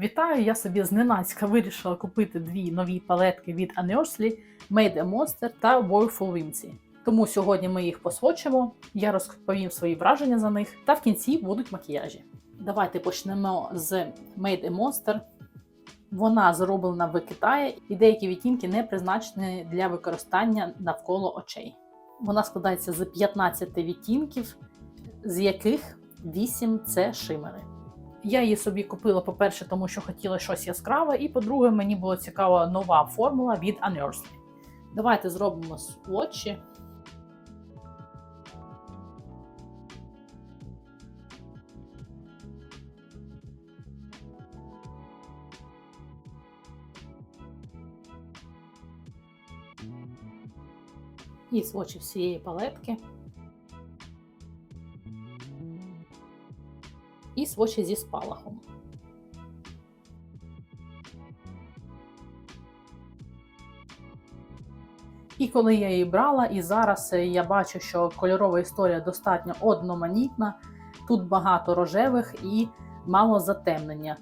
Вітаю! Я собі зненацька вирішила купити дві нові палетки від Unearthly Made a Monster та Woeful Whimsy. Тому сьогодні ми їх посвочимо, я розповім свої враження за них, та в кінці будуть макіяжі. Давайте почнемо з Made a Monster. Вона зроблена в Китаї і деякі відтінки не призначені для використання навколо очей. Вона складається з 15 відтінків, з яких 8 – це шимери. Я її собі купила, по-перше, тому що хотіла щось яскраве, і по-друге, мені була цікава нова формула від Unearthly. Давайте зробимо свотчі. І свотчі всієї палетки. І свотчі зі спалахом. І коли я її брала, і зараз я бачу, що кольорова історія достатньо одноманітна, тут багато рожевих і мало затемнення.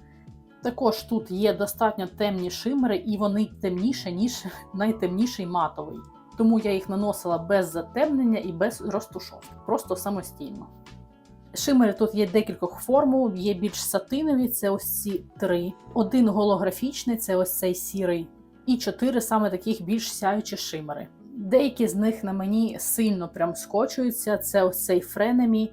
Також тут є достатньо темні шимери, і вони темніші, ніж найтемніший матовий. Тому я їх наносила без затемнення і без розтушовки, просто самостійно. Шимери тут є декількох формул, є більш сатинові, це ось ці 3. Один голографічний, це ось цей сірий. І 4 саме таких більш сяючі шимери. Деякі з них на мені сильно прям скочуються, це ось цей Френемі,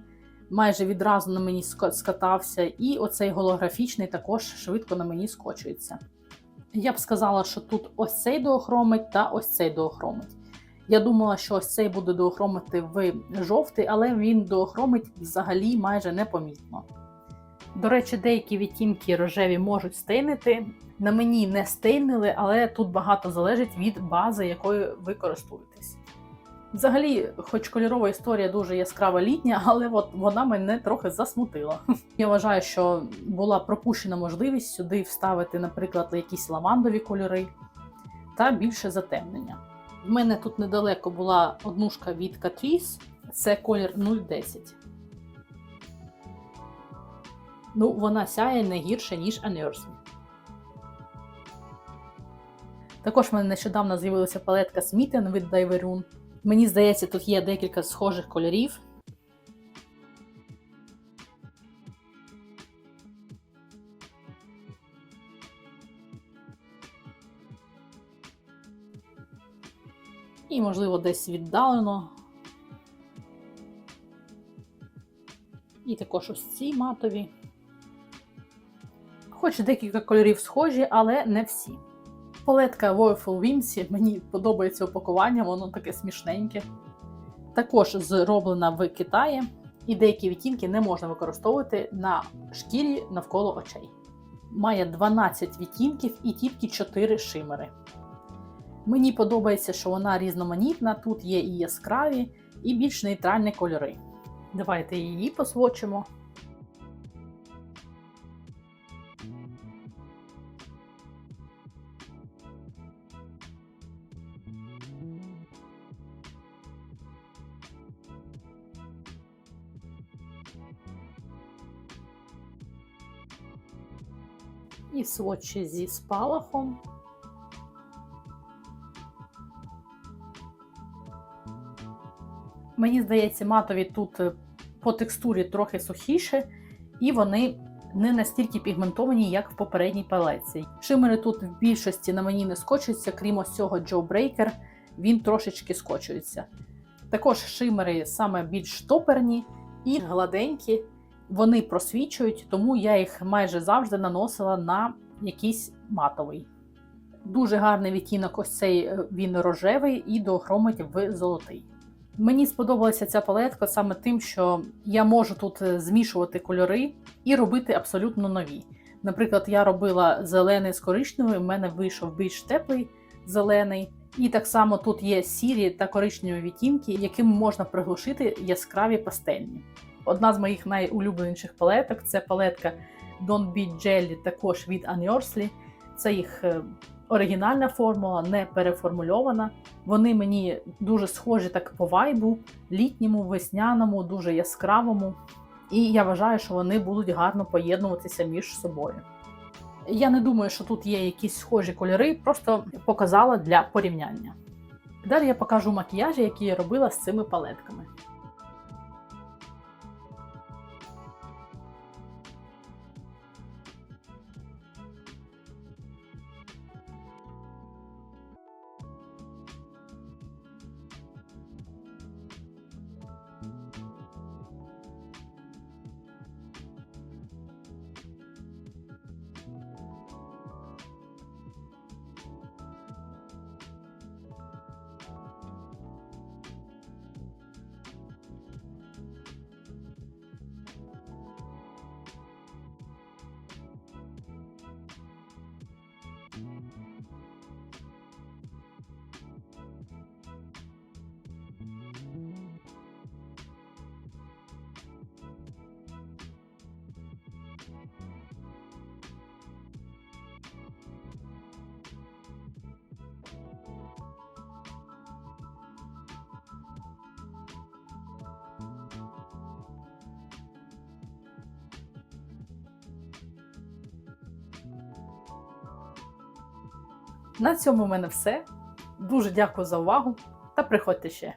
майже відразу на мені скатався, і оцей голографічний також швидко на мені скочується. Я б сказала, що тут ось цей доохромить та ось цей доохромить. Я думала, що ось цей буде доохромити в жовтий, але він доохромить взагалі майже непомітно. До речі, деякі відтінки рожеві можуть стейнити. На мені не стейнили, але тут багато залежить від бази, якою ви користуєтесь. Взагалі, хоч кольорова історія дуже яскрава літня, але от вона мене трохи засмутила. Я вважаю, що була пропущена можливість сюди вставити, наприклад, якісь лавандові кольори та більше затемнення. В мене тут недалеко була однушка від Catrice, це колір 010. Ну, вона сяє не гірше, ніж Unearthly. Також в мене нещодавно з'явилася палетка Smitten від Diverune. Мені здається, тут є декілька схожих кольорів. І, можливо, десь віддалено. І також ось ці матові. Хоч декілька кольорів схожі, але не всі. Палетка Woeful Whimsy, мені подобається упакування, воно таке смішненьке. Також зроблена в Китаї, і деякі відтінки не можна використовувати на шкірі навколо очей. Має 12 відтінків і тільки 4 шимери. Мені подобається, що вона різноманітна, тут є і яскраві, і більш нейтральні кольори. Давайте її посвочимо. І свотчі зі спалахом. Мені здається, матові тут по текстурі трохи сухіше, і вони не настільки пігментовані, як в попередній палетці. Шимери тут в більшості на мені не скочуються, крім ось цього Jawbreaker, він трошечки скочується. Також шимери саме більш топерні і гладенькі, вони просвічують, тому я їх майже завжди наносила на якийсь матовий. Дуже гарний відтінок ось цей, він рожевий і доохромить в золотий. Мені сподобалася ця палетка саме тим, що я можу тут змішувати кольори і робити абсолютно нові. Наприклад, я робила зелений з коричневим, в мене вийшов більш теплий зелений. І так само тут є сірі та коричневі відтінки, якими можна приглушити яскраві пастельні. Одна з моїх найулюбленіших палеток – це палетка Don't Be Jelly, також від Unearthly. Це їх оригінальна формула, не переформульована. Вони мені дуже схожі так по вайбу, літньому, весняному, дуже яскравому. І я вважаю, що вони будуть гарно поєднуватися між собою. Я не думаю, що тут є якісь схожі кольори, просто показала для порівняння. Далі я покажу макіяжі, які я робила з цими палетками. На цьому в мене все. Дуже дякую за увагу та приходьте ще.